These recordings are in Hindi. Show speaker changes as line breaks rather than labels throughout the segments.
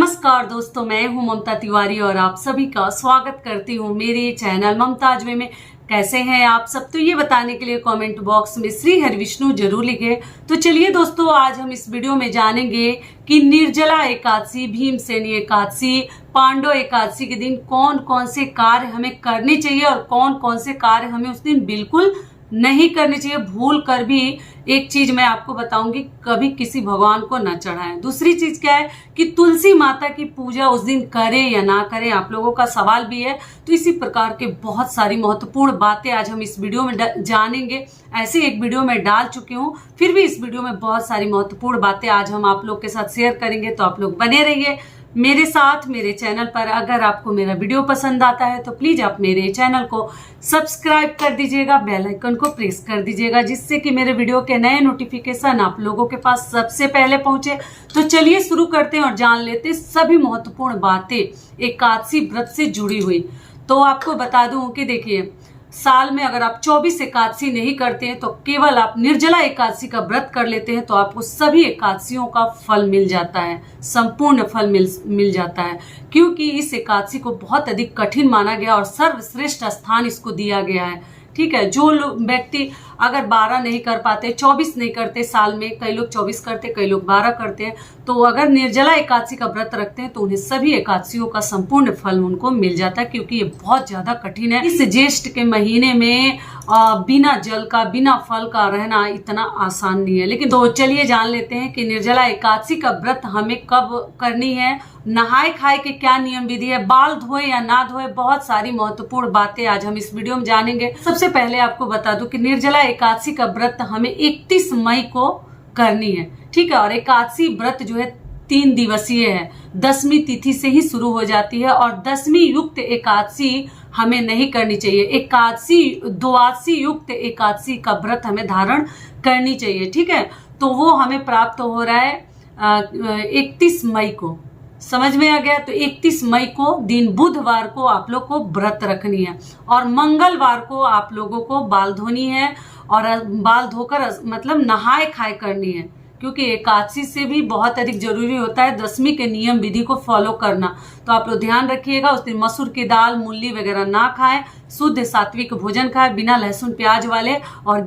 नमस्कार दोस्तों, मैं हूं ममता तिवारी और आप सभी का स्वागत करती हूं मेरे चैनल ममताज वे में। कैसे हैं आप सब, तो ये बताने के लिए कमेंट बॉक्स में श्री हरि विष्णु जरूर लिखें। तो चलिए दोस्तों, आज हम इस वीडियो में जानेंगे कि निर्जला एकादशी, भीमसेनी एकादशी, पांडव एकादशी के दिन कौन कौन से कार्य हमें करने चाहिए और कौन कौन से कार्य हमें उस दिन बिल्कुल नहीं करनी चाहिए। भूल कर भी एक चीज मैं आपको बताऊंगी, कभी किसी भगवान को न चढ़ाएं। दूसरी चीज क्या है कि तुलसी माता की पूजा उस दिन करें या ना करें, आप लोगों का सवाल भी है। तो इसी प्रकार के बहुत सारी महत्वपूर्ण बातें आज हम इस वीडियो में जानेंगे। ऐसे एक वीडियो में डाल चुकी हूँ, फिर भी इस वीडियो में बहुत सारी महत्वपूर्ण बातें आज हम आप लोग के साथ शेयर करेंगे। तो आप लोग बने रहिए मेरे साथ मेरे चैनल पर। अगर आपको मेरा वीडियो पसंद आता है तो प्लीज आप मेरे चैनल को सब्सक्राइब कर दीजिएगा, बेल आइकन को प्रेस कर दीजिएगा, जिससे कि मेरे वीडियो के नए नोटिफिकेशन आप लोगों के पास सबसे पहले पहुंचे। तो चलिए शुरू करते हैं और जान लेते हैं सभी महत्वपूर्ण बातें एकादशी व्रत से जुड़ी हुई। तो आपको बता दूं कि देखिए, साल में अगर आप 24 एकादशी नहीं करते हैं तो केवल आप निर्जला एकादशी का व्रत कर लेते हैं तो आपको सभी एकादशियों का फल मिल जाता है, संपूर्ण फल मिल जाता है। क्योंकि इस एकादशी को बहुत अधिक कठिन माना गया और सर्वश्रेष्ठ स्थान इसको दिया गया है। ठीक है, जो व्यक्ति अगर 12 नहीं कर पाते, 24 नहीं करते साल में, कई लोग 24 करते, कई लोग 12 करते हैं, तो अगर निर्जला एकादशी का व्रत रखते हैं तो उन्हें सभी एकादशियों का संपूर्ण फल उनको मिल जाता है। क्योंकि ये बहुत ज्यादा कठिन है। इस ज्येष्ठ के महीने में बिना जल का, बिना फल का रहना इतना आसान नहीं है। लेकिन तो चलिए जान लेते हैं कि निर्जला एकादशी का व्रत हमें कब करनी है, नहाए खाए के क्या नियम विधि है, बाल धोए या ना धोए, बहुत सारी महत्वपूर्ण बातें आज हम इस वीडियो में जानेंगे। सबसे पहले आपको बता दूं कि निर्जला एकादशी का व्रत हमें 31 मई को करनी है। ठीक है, और एकादशी व्रत जो है 3 दिवसीय है, 10वीं तिथि से ही शुरू हो जाती है और 10वीं युक्त एकादशी हमें नहीं करनी चाहिए। एकादशी, द्वादशी युक्त एकादशी का व्रत हमें धारण करनी चाहिए। ठीक है, तो वो हमें प्राप्त हो रहा है 31 मई को। समझ में आ गया? तो 31 मई को दिन बुधवार को आप लोग को व्रत रखनी है और मंगलवार को आप लोगों को बाल धोनी है और बाल धोकर मतलब नहाए खाए करनी है। क्योंकि एकादशी से भी बहुत अधिक जरूरी होता है 10वीं के नियम विधि को फॉलो करना। तो आप लोग ध्यान रखिएगा, उस दिन मसूर की दाल, मूली वगैरह ना खाएं, शुद्ध सात्विक भोजन खाएं, बिना लहसुन प्याज वाले। और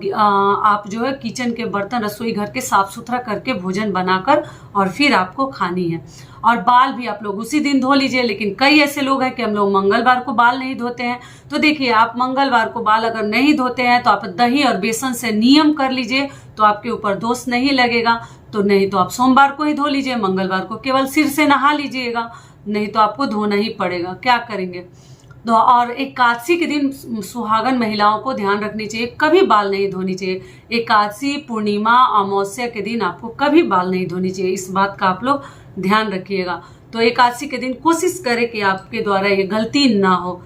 आप जो है किचन के बर्तन, रसोई घर के साफ सुथरा करके भोजन बनाकर और फिर आपको खानी है। और बाल भी आप लोग उसी दिन धो लीजिए। लेकिन कई ऐसे लोग हैं कि हम लोग मंगलवार को बाल नहीं धोते हैं। तो देखिए, आप मंगलवार को बाल अगर नहीं धोते हैं तो आप दही और बेसन से नियम कर लीजिए, तो आपके ऊपर दोष नहीं लगेगा। तो नहीं तो आप सोमवार को ही धो लीजिए, मंगलवार को केवल सिर से नहा लीजिएगा, नहीं तो आपको धोना ही पड़ेगा। क्या करेंगे? तो और एकादशी के दिन सुहागन महिलाओं को ध्यान रखनी चाहिए, कभी बाल नहीं धोनी चाहिए। एकादशी, पूर्णिमा, अमावस्या के दिन आपको कभी बाल नहीं धोनी चाहिए। इस बात का आप लोग ध्यान रखिएगा। तो एकादशी के दिन कोशिश करें कि आपके द्वारा ये गलती ना हो।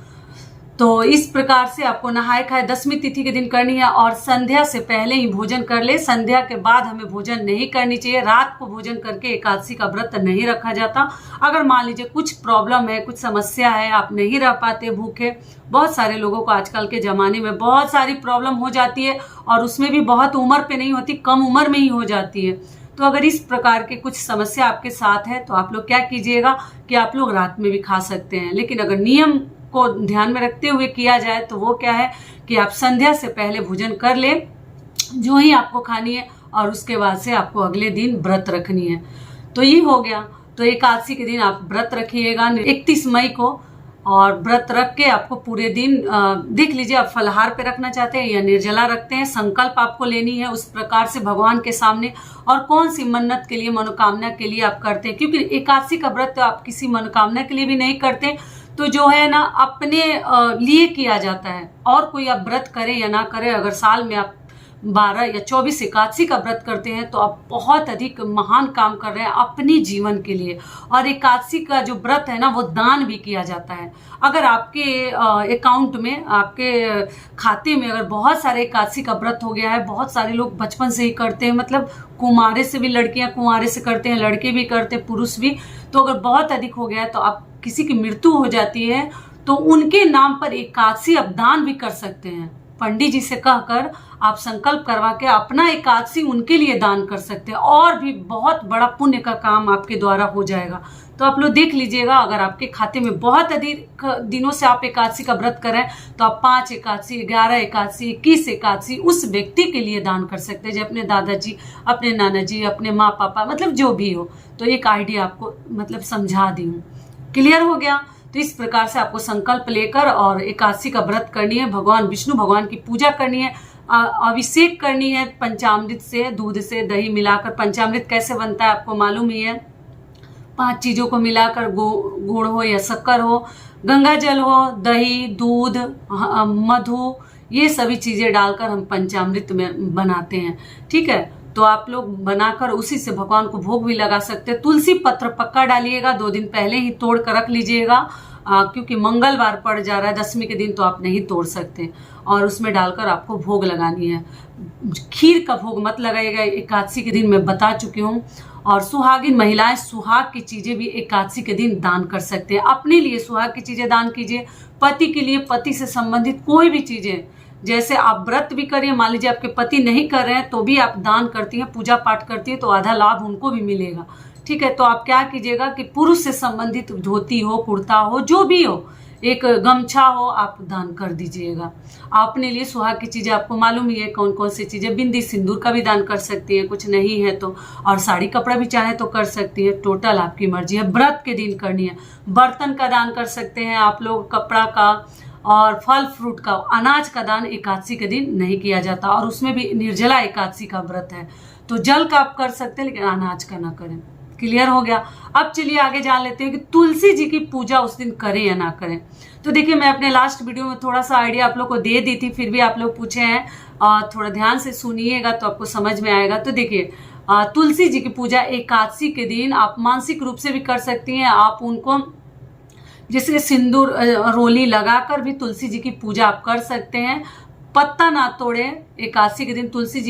तो इस प्रकार से आपको नहाए खाए 10वीं तिथि के दिन करनी है और संध्या से पहले ही भोजन कर ले। संध्या के बाद हमें भोजन नहीं करनी चाहिए। रात को भोजन करके एकादशी का व्रत नहीं रखा जाता। अगर मान लीजिए कुछ प्रॉब्लम है, कुछ समस्या है, आप नहीं रह पाते भूखे, बहुत सारे लोगों को आजकल के जमाने में बहुत सारी प्रॉब्लम हो जाती है और उसमें भी बहुत उम्र पे नहीं होती, कम उम्र में ही हो जाती है। तो अगर इस प्रकार के कुछ समस्या आपके साथ है तो आप लोग क्या कीजिएगा कि आप लोग रात में भी खा सकते हैं। लेकिन अगर नियम को ध्यान में रखते हुए किया जाए तो वो क्या है कि आप संध्या से पहले भोजन कर ले जो ही आपको खानी है और उसके बाद से आपको अगले दिन व्रत रखनी है। तो ये हो गया। तो एकादशी के दिन आप व्रत रखिएगा 31 मई को, और व्रत रख के आपको पूरे दिन देख लीजिए आप फलाहार पे रखना चाहते हैं या निर्जला रखते हैं। संकल्प आपको लेनी है उस प्रकार से भगवान के सामने, और कौन सी मन्नत के लिए, मनोकामना के लिए आप करते हैं। क्योंकि एकादशी का व्रत तो आप किसी मनोकामना के लिए भी नहीं करते, तो जो है ना अपने लिए किया जाता है। और कोई आप व्रत करें या ना करें, अगर साल में आप 12 या 24 एकादशी का व्रत करते हैं तो आप बहुत अधिक महान काम कर रहे हैं अपने जीवन के लिए। और एकादशी का जो व्रत है ना वो दान भी किया जाता है। अगर आपके अकाउंट में, आपके खाते में अगर बहुत सारे एकादशी का व्रत हो गया है, बहुत सारे लोग बचपन से ही करते हैं, मतलब कुंवारे से भी, लड़कियां कुंवारे से करते हैं, लड़के भी करते हैं, पुरुष भी। तो अगर बहुत अधिक हो गया है तो आप किसी की मृत्यु हो जाती है तो उनके नाम पर एकादशी आप दान भी कर सकते हैं। पंडित जी से कहकर आप संकल्प करवा के अपना एकादशी उनके लिए दान कर सकते हैं, और भी बहुत बड़ा पुण्य का काम आपके द्वारा हो जाएगा। तो आप लोग देख लीजिएगा, अगर आपके खाते में बहुत अधिक दिनों से आप एकादशी का व्रत करें तो आप 5 एकादशी, 11 एकादशी, 21 एकादशी उस व्यक्ति के लिए दान कर सकते हैं, जो अपने दादाजी, अपने नाना जी, अपने माँ पापा, मतलब जो भी हो। तो एक आइडिया आपको मतलब समझा दी हूँ। क्लियर हो गया? तो इस प्रकार से आपको संकल्प लेकर और एकादशी का व्रत करनी है, भगवान विष्णु भगवान की पूजा करनी है, अभिषेक करनी है पंचामृत से, दूध से दही मिलाकर। पंचामृत कैसे बनता है आपको मालूम ही है, 5 चीजों को मिलाकर, गुड़ हो या शक्कर हो, गंगा जल हो, दही, दूध, मधु, ये सभी चीजें डालकर हम पंचामृत में बनाते हैं। ठीक है, तो आप लोग बनाकर उसी से भगवान को भोग भी लगा सकते हैं। तुलसी पत्र पक्का डालिएगा, 2 दिन पहले ही तोड़ कर रख लीजिएगा, क्योंकि मंगलवार पड़ जा रहा है, 10वीं के दिन तो आप नहीं तोड़ सकते। और उसमें डालकर आपको भोग लगानी है। खीर का भोग मत लगाइएगा, एकादशी के दिन मैं बता चुकी हूँ। और सुहागिन महिलाएं सुहाग की चीजें भी एकादशी के दिन दान कर सकते हैं। अपने लिए सुहाग की चीजें दान कीजिए, पति के लिए पति से संबंधित कोई भी चीजें, जैसे आप व्रत भी करिए, मान लीजिए आपके पति नहीं कर रहे हैं तो भी आप दान करती हैं, पूजा पाठ करती है, तो आधा लाभ उनको भी मिलेगा। ठीक है, तो आप क्या कीजिएगा कि पुरुष से संबंधित धोती हो, कुर्ता हो, जो भी हो, एक गमछा हो, आप दान कर दीजिएगा। अपने लिए सुहाग की चीजें आपको मालूम ही है कौन कौन सी चीजें, बिंदी सिंदूर का भी दान कर सकती है, कुछ नहीं है तो, और साड़ी कपड़ा भी चाहे तो कर सकती है, टोटल आपकी मर्जी है। व्रत के दिन करनी है। बर्तन का दान कर सकते हैं आप लोग, कपड़ा का और फल फ्रूट का। अनाज का दान एकादशी के दिन नहीं किया जाता, और उसमें भी निर्जला एकादशी का व्रत है, तो जल का आप कर सकते हैं, लेकिन अनाज का ना करें। क्लियर हो गया? अब चलिए आगे जान लेते हैं कि तुलसी जी की पूजा उस दिन करें या ना करें। तो देखिए, मैं अपने लास्ट वीडियो में थोड़ा सा आइडिया आप लोग को दे दी थी, फिर भी आप लोग पूछे हैं, थोड़ा ध्यान से सुनिएगा तो आपको समझ में आएगा। तो देखिए, तुलसी जी की पूजा एकादशी के दिन आप मानसिक रूप से भी कर सकती हैं। आप उनको जैसे सिंदूर रोली लगाकर भी तुलसी जी की पूजा आप कर सकते हैं। पत्ता ना तोड़े, एकादशी के दिन तुलसी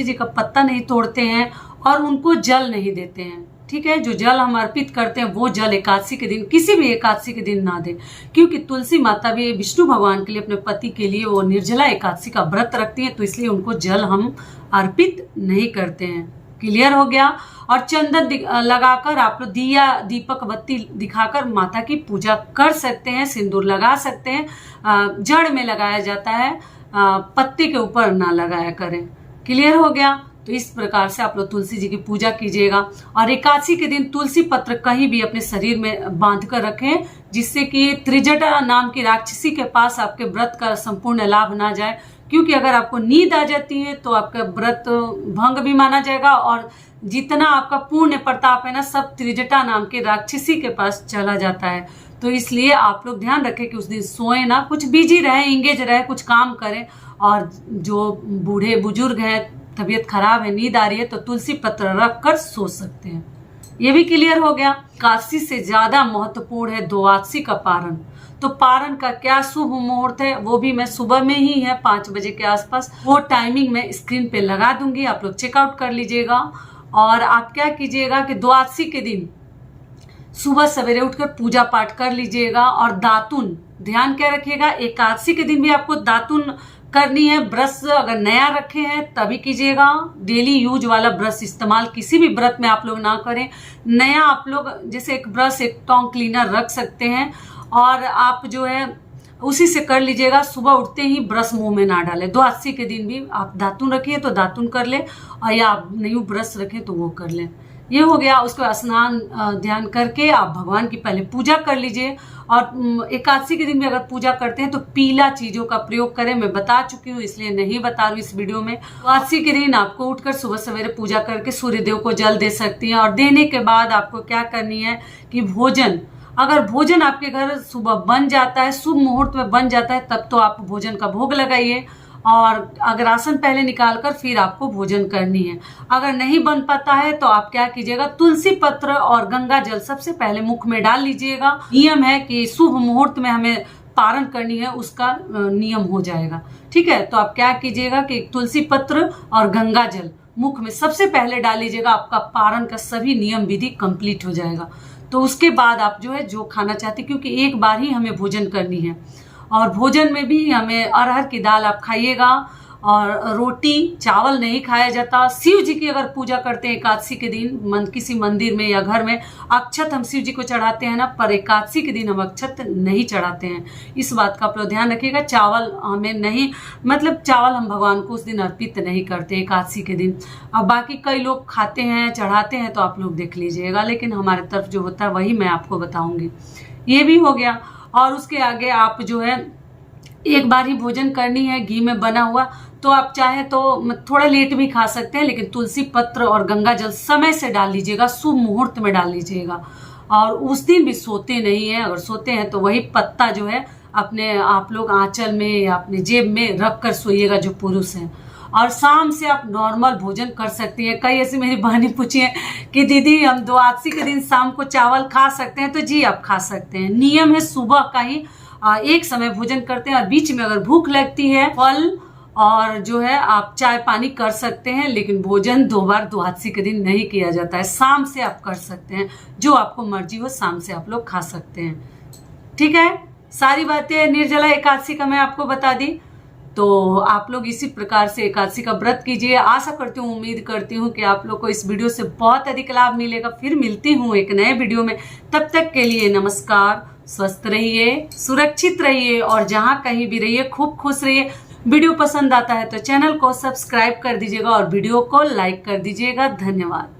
जी का पत्ता नहीं तोड़ते हैं, और उनको जल नहीं देते हैं। ठीक है, जो जल हम अर्पित करते हैं वो जल एकादशी के दिन, किसी भी एकादशी के दिन ना दे, क्योंकि तुलसी माता भी विष्णु भगवान के लिए, अपने पति के लिए वो निर्जला एकादशी का व्रत रखती है, तो इसलिए उनको जल हम अर्पित नहीं करते हैं। क्लियर हो गया? और चंदन लगाकर आप लोग दिया, दीपक, बत्ती दिखाकर माता की पूजा कर सकते हैं, सिंदूर लगा सकते हैं। जड़ में लगाया जाता है, पत्ते के ऊपर ना लगाया करें। क्लियर हो गया? तो इस प्रकार से आप लोग तुलसी जी की पूजा कीजिएगा। और एकादशी के दिन तुलसी पत्र कहीं भी अपने शरीर में बांध कर रखें, जिससे कि त्रिजटा नाम की राक्षसी के पास आपके व्रत का संपूर्ण लाभ ना जाए, क्योंकि अगर आपको नींद आ जाती है तो आपका व्रत भंग भी माना जाएगा, और जितना आपका पुण्य प्रताप है ना, सब त्रिजटा नाम के राक्षसी के पास चला जाता है। तो इसलिए आप लोग ध्यान रखें कि उस दिन सोए ना, कुछ बिजी रहे, इंगेज रहे, कुछ काम करें। और जो बूढ़े बुजुर्ग हैं, तबीयत खराब है, नींद आ रही है, तो तुलसी पत्र रख कर सो सकते हैं। ये भी क्लियर हो गया? एकादशी से ज्यादा महत्वपूर्ण है द्वादशी का पारण। तो पारण का क्या शुभ मुहूर्त है, वो भी मैं सुबह में ही है 5 बजे के आसपास, वो टाइमिंग मैं स्क्रीन पे लगा दूंगी, आप लोग चेकआउट कर लीजिएगा। और आप क्या कीजिएगा कि द्वादशी के दिन सुबह सवेरे उठकर पूजा पाठ कर लीजिएगा। और दातुन ध्यान क्या रखिएगा, एकादशी के दिन भी आपको दातुन करनी है। ब्रश अगर नया रखे हैं तभी कीजिएगा, डेली यूज वाला ब्रश इस्तेमाल किसी भी व्रत में आप लोग ना करें। नया आप लोग जैसे एक ब्रश, एक टोंग क्लीनर रख सकते हैं, और आप जो है उसी से कर लीजिएगा। सुबह उठते ही ब्रश मुंह में ना डालें। द्वादशी के दिन भी आप दातुन रखिए तो दातुन कर ले, और या आप न्यू ब्रश रखें तो वो कर लें। ये हो गया। उसको स्नान ध्यान करके आप भगवान की पहले पूजा कर लीजिए। और एकादशी के दिन भी अगर पूजा करते हैं तो पीला चीजों का प्रयोग करें। मैं बता चुकी हूँ, इसलिए नहीं बता रही इस वीडियो में। एकादशी के दिन आपको उठकर सुबह सवेरे पूजा करके सूर्यदेव को जल दे सकती हैं। और देने के बाद आपको क्या करनी है कि भोजन, अगर भोजन आपके घर सुबह बन जाता है, शुभ मुहूर्त में बन जाता है, तब तो आप भोजन का भोग लगाइए। और अगर राशन पहले निकाल कर फिर आपको भोजन करनी है। अगर नहीं बन पाता है तो आप क्या कीजिएगा, तुलसी पत्र और गंगा जल सबसे पहले मुख में डाल लीजिएगा। नियम है कि शुभ मुहूर्त में हमें पारण करनी है, उसका नियम हो जाएगा। ठीक है, तो आप क्या कीजिएगा कि तुलसी पत्र और गंगा जल मुख में सबसे पहले डाल लीजिएगा। आपका पारण का सभी नियम विधि कंप्लीट हो जाएगा। तो उसके बाद आप जो है जो खाना चाहते, क्योंकि एक बार ही हमें भोजन करनी है। और भोजन में भी हमें अरहर की दाल आप खाइएगा, और रोटी चावल नहीं खाया जाता। शिव जी की अगर पूजा करते हैं एकादशी के दिन किसी मंदिर में या घर में, अक्षत हम शिव जी को चढ़ाते हैं ना, पर एकादशी के दिन हम अक्षत नहीं चढ़ाते हैं। इस बात का आप लोग ध्यान रखिएगा। चावल हमें नहीं, मतलब चावल हम भगवान को उस दिन अर्पित नहीं करते एकादशी के दिन। अब बाकी कई लोग खाते हैं चढ़ाते हैं तो आप लोग देख लीजिएगा, लेकिन हमारे तरफ जो होता है वही मैं आपको बताऊंगी। ये भी हो गया। और उसके आगे आप जो है एक बार ही भोजन करनी है घी में बना हुआ, तो आप चाहे तो थोड़ा लेट भी खा सकते हैं, लेकिन तुलसी पत्र और गंगा जल समय से डाल लीजिएगा, शुभ मुहूर्त में डाल लीजिएगा। और उस दिन भी सोते नहीं है, अगर सोते हैं तो वही पत्ता जो है अपने आप लोग आंचल में या अपने जेब में रख कर सोइएगा जो पुरुष हैं। और शाम से आप नॉर्मल भोजन कर सकती हैं। कई ऐसी मेरी बहनें पूछी हैं कि दीदी हम द्वादशी के दिन शाम को चावल खा सकते हैं, तो जी आप खा सकते हैं। नियम है सुबह का ही एक समय भोजन करते हैं, और बीच में अगर भूख लगती है फल और जो है आप चाय पानी कर सकते हैं, लेकिन भोजन 2 बार द्वादशी के दिन नहीं किया जाता है। शाम से आप कर सकते हैं, जो आपको मर्जी हो शाम से आप लोग खा सकते हैं। ठीक है, सारी बातें निर्जला एकादशी का मैं आपको बता दी। तो आप लोग इसी प्रकार से एकादशी का व्रत कीजिए। आशा करती हूँ, उम्मीद करती हूँ कि आप लोग को इस वीडियो से बहुत अधिक लाभ मिलेगा। फिर मिलती हूँ एक नए वीडियो में, तब तक के लिए नमस्कार। स्वस्थ रहिए, सुरक्षित रहिए, और जहाँ कहीं भी रहिए खूब खुश रहिए। वीडियो पसंद आता है तो चैनल को सब्सक्राइब कर दीजिएगा और वीडियो को लाइक कर दीजिएगा। धन्यवाद।